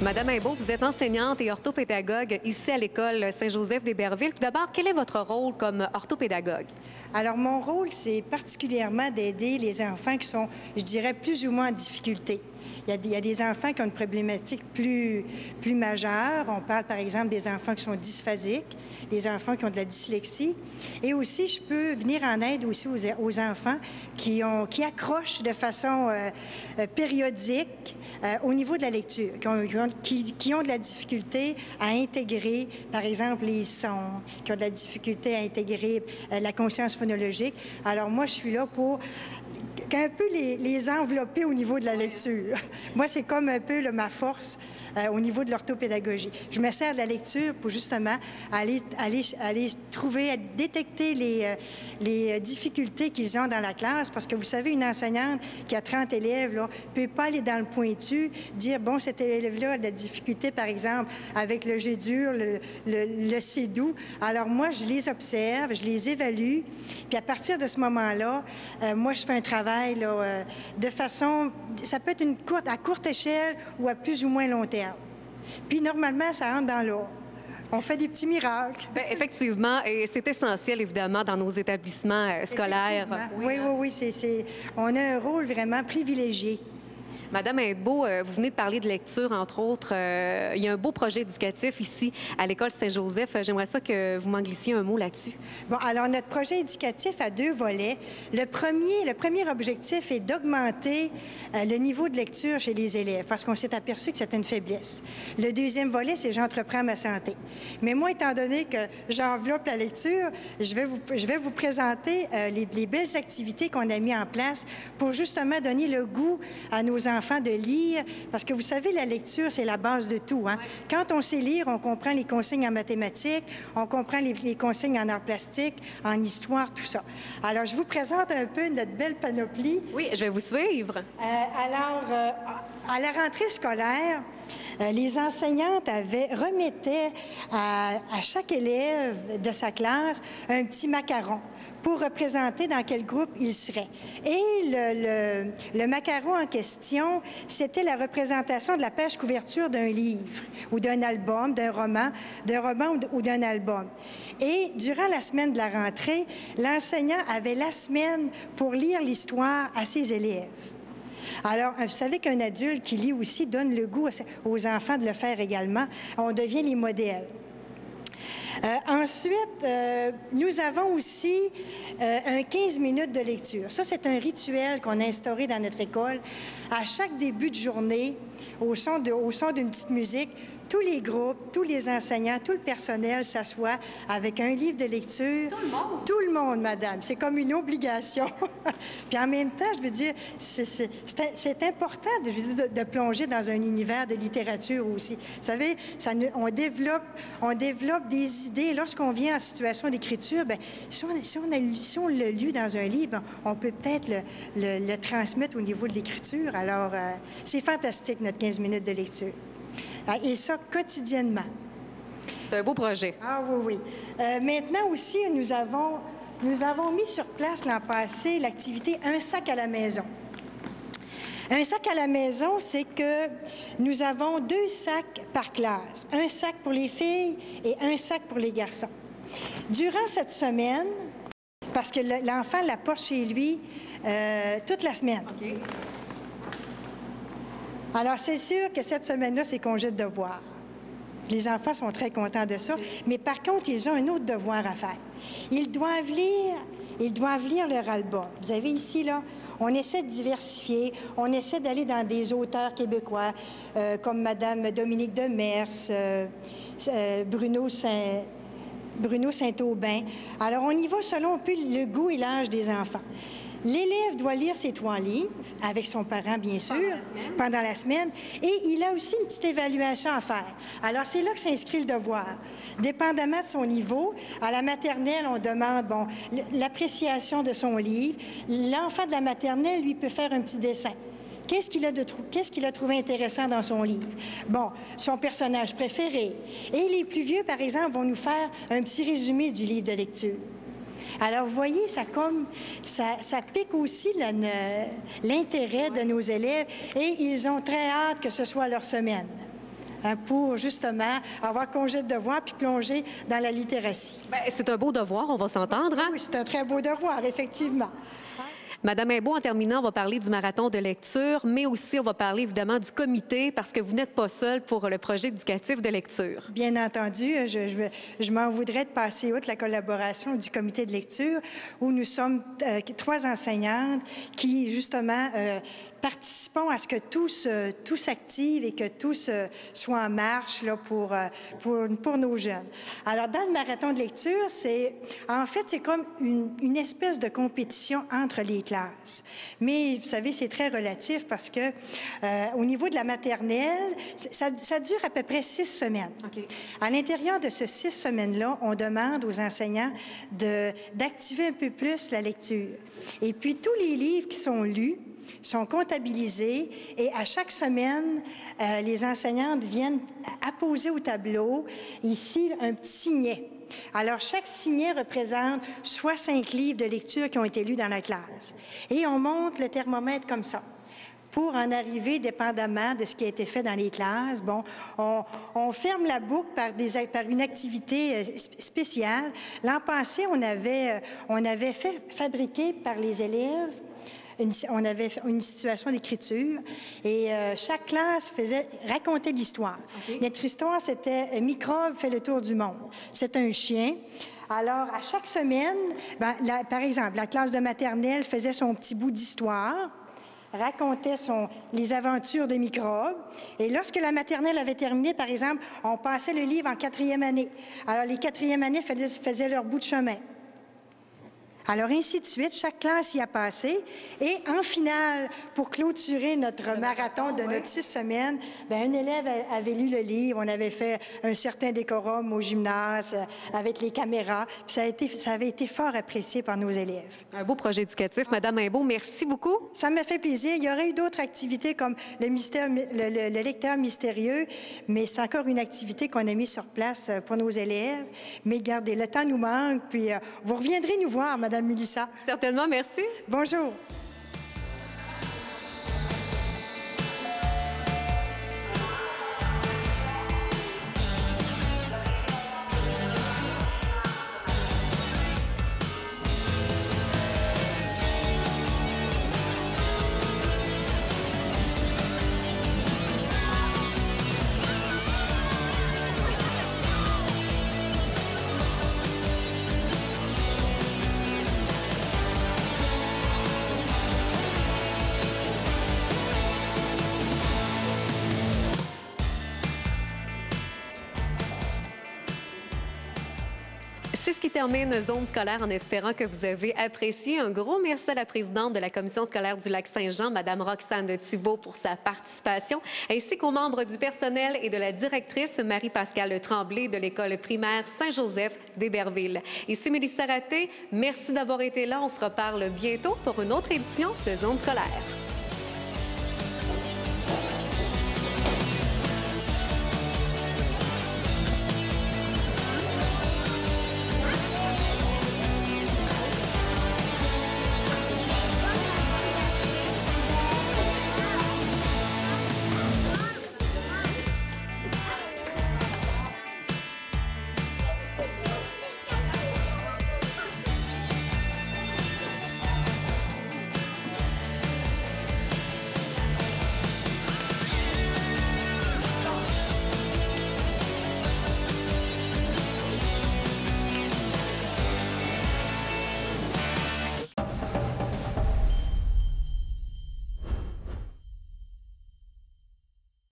Madame Imbeau, vous êtes enseignante et orthopédagogue ici à l'École Saint-Joseph-des-Bervilles. Tout d'abord, quel est votre rôle comme orthopédagogue? Alors, mon rôle, c'est particulièrement d'aider les enfants qui sont, je dirais, plus ou moins en difficulté. Il y a des enfants qui ont une problématique plus majeure. On parle, par exemple, des enfants qui sont dysphasiques, les enfants qui ont de la dyslexie. Et aussi, je peux venir en aide aussi aux enfants qui accrochent de façon périodique au niveau de la lecture, qui ont de la difficulté à intégrer, par exemple, les sons, qui ont de la difficulté à intégrer la conscience phonologique. Alors, moi, je suis là pour un peu les envelopper au niveau de la lecture. Moi, c'est comme un peu ma force au niveau de l'orthopédagogie. Je me sers de la lecture pour justement aller trouver, détecter les difficultés qu'ils ont dans la classe, parce que vous savez, une enseignante qui a 30 élèves ne peut pas aller dans le pointu, dire, bon, cet élève-là a de la difficulté, par exemple, avec le G dur, le C doux. Alors moi, je les observe, je les évalue, puis à partir de ce moment-là, moi, je fais un travail là, de façon, ça peut être à courte échelle ou à plus ou moins long terme. Puis normalement, ça rentre dans l'ordre. On fait des petits miracles. Bien, effectivement, et c'est essentiel, évidemment, dans nos établissements scolaires. Oui, on a un rôle vraiment privilégié. Madame Imbeau, vous venez de parler de lecture, entre autres. Il y a un beau projet éducatif ici à l'École Saint-Joseph. J'aimerais ça que vous m'en glissiez un mot là-dessus. Bon, alors notre projet éducatif a deux volets. Le premier objectif est d'augmenter le niveau de lecture chez les élèves, parce qu'on s'est aperçu que c'était une faiblesse. Le deuxième volet, c'est j'entreprends ma santé. Mais moi, étant donné que j'enveloppe la lecture, je vais vous présenter les belles activités qu'on a mis en place pour justement donner le goût à nos enfants de lire, parce que vous savez, la lecture, c'est la base de tout. Hein? Quand on sait lire, on comprend les consignes en mathématiques, on comprend les consignes en arts plastiques, en histoire, tout ça. Alors, je vous présente un peu notre belle panoplie. Oui, je vais vous suivre. À la rentrée scolaire, les enseignantes remettaient à chaque élève de sa classe un petit macaron pour représenter dans quel groupe il serait. Et le macaron en question, c'était la représentation de la page couverture d'un livre ou d'un album, d'un roman ou d'un album. Et durant la semaine de la rentrée, l'enseignant avait la semaine pour lire l'histoire à ses élèves. Alors, vous savez qu'un adulte qui lit aussi donne le goût aux enfants de le faire également. On devient les modèles. Ensuite, nous avons aussi un 15 minutes de lecture. Ça, c'est un rituel qu'on a instauré dans notre école. À chaque début de journée, au son d'une petite musique, tous les groupes, tous les enseignants, tout le personnel s'assoit avec un livre de lecture. Tout le monde? Tout le monde, madame. C'est comme une obligation. Puis en même temps, je veux dire, c'est important de plonger dans un univers de littérature aussi. Vous savez, on développe des idées. Lorsqu'on vient en situation d'écriture, bien, si on l'a lu dans un livre, on peut peut-être le transmettre au niveau de l'écriture. Alors, c'est fantastique, notre 15 minutes de lecture. Et ça, quotidiennement. C'est un beau projet. Ah oui. Maintenant aussi, nous avons mis sur place l'an passé l'activité « Un sac à la maison ». Un sac à la maison, c'est que nous avons 2 sacs par classe. Un sac pour les filles et un sac pour les garçons. Durant cette semaine, parce que l'enfant la porte chez lui toute la semaine. OK. Alors, c'est sûr que cette semaine-là, c'est congé de devoir. Les enfants sont très contents de ça. Mais par contre, ils ont un autre devoir à faire. Ils doivent lire leur album. Vous avez ici, là, on essaie de diversifier. On essaie d'aller dans des auteurs québécois comme Mme Dominique Demers, Bruno Saint-Aubin. Alors, on y va selon un peu le goût et l'âge des enfants. L'élève doit lire ses 3 livres, avec son parent, bien sûr, pendant la semaine. Et il a aussi une petite évaluation à faire. Alors, c'est là que s'inscrit le devoir. Dépendamment de son niveau, à la maternelle, on demande, l'appréciation de son livre. L'enfant de la maternelle, lui, peut faire un petit dessin. Qu'est-ce qu'il a trouvé intéressant dans son livre? Bon, son personnage préféré. Et les plus vieux, par exemple, vont nous faire un petit résumé du livre de lecture. Alors, vous voyez, ça pique aussi l'intérêt de nos élèves et ils ont très hâte que ce soit leur semaine. hein, pour justement avoir congé de devoir puis plonger dans la littératie. Bien, c'est un beau devoir, on va s'entendre, hein? Oui, c'est un très beau devoir, effectivement. Madame Imbeau, en terminant, on va parler du marathon de lecture, mais aussi on va parler évidemment du comité parce que vous n'êtes pas seul pour le projet éducatif de lecture. Bien entendu, je m'en voudrais de passer outre la collaboration du comité de lecture où nous sommes 3 enseignantes qui, justement, participons à ce que tous s'activent et que tous soient en marche là, pour nos jeunes. Alors, dans le marathon de lecture, c'est comme une espèce de compétition entre les classes. Mais, vous savez, c'est très relatif parce que au niveau de la maternelle, ça dure à peu près 6 semaines. Okay. À l'intérieur de ces 6 semaines-là, on demande aux enseignants d'activer un peu plus la lecture. Et puis, tous les livres qui sont lus sont comptabilisés et à chaque semaine, les enseignantes viennent apposer au tableau, ici, un petit signet. Alors, chaque signet représente soit 5 livres de lecture qui ont été lus dans la classe. Et on monte le thermomètre comme ça. Pour en arriver, dépendamment de ce qui a été fait dans les classes, bon, on ferme la boucle par une activité spéciale. L'an passé, on avait fait fabriquer par les élèves on avait une situation d'écriture et chaque classe racontait l'histoire. Okay. Notre histoire, c'était « Microbe fait le tour du monde ». C'est un chien. Alors, à chaque semaine, par exemple, la classe de maternelle faisait son petit bout d'histoire, racontait les aventures de Microbe. Et lorsque la maternelle avait terminé, par exemple, on passait le livre en 4e année. Alors, les 4e années faisaient leur bout de chemin. Alors, ainsi de suite, chaque classe y a passé. Et en finale, pour clôturer notre marathon de notre 6 semaines, un élève avait lu le livre, on avait fait un certain décorum au gymnase avec les caméras. Puis ça avait été fort apprécié par nos élèves. Un beau projet éducatif. Madame Imbeau, merci beaucoup. Ça me fait plaisir. Il y aurait eu d'autres activités comme le lecteur mystérieux, mais c'est encore une activité qu'on a mise sur place pour nos élèves. Mais gardez, le temps nous manque, puis vous reviendrez nous voir, Madame Mélissa. Certainement, merci. Bonjour. C'est ce qui termine Zone scolaire en espérant que vous avez apprécié. Un gros merci à la présidente de la commission scolaire du Lac-Saint-Jean, Mme Roxane Thibault, pour sa participation, ainsi qu'aux membres du personnel et de la directrice Marie-Pascale Tremblay de l'école primaire Saint-Joseph d'Héberville. Ici Mélissa Raté, merci d'avoir été là. On se reparle bientôt pour une autre édition de Zone scolaire.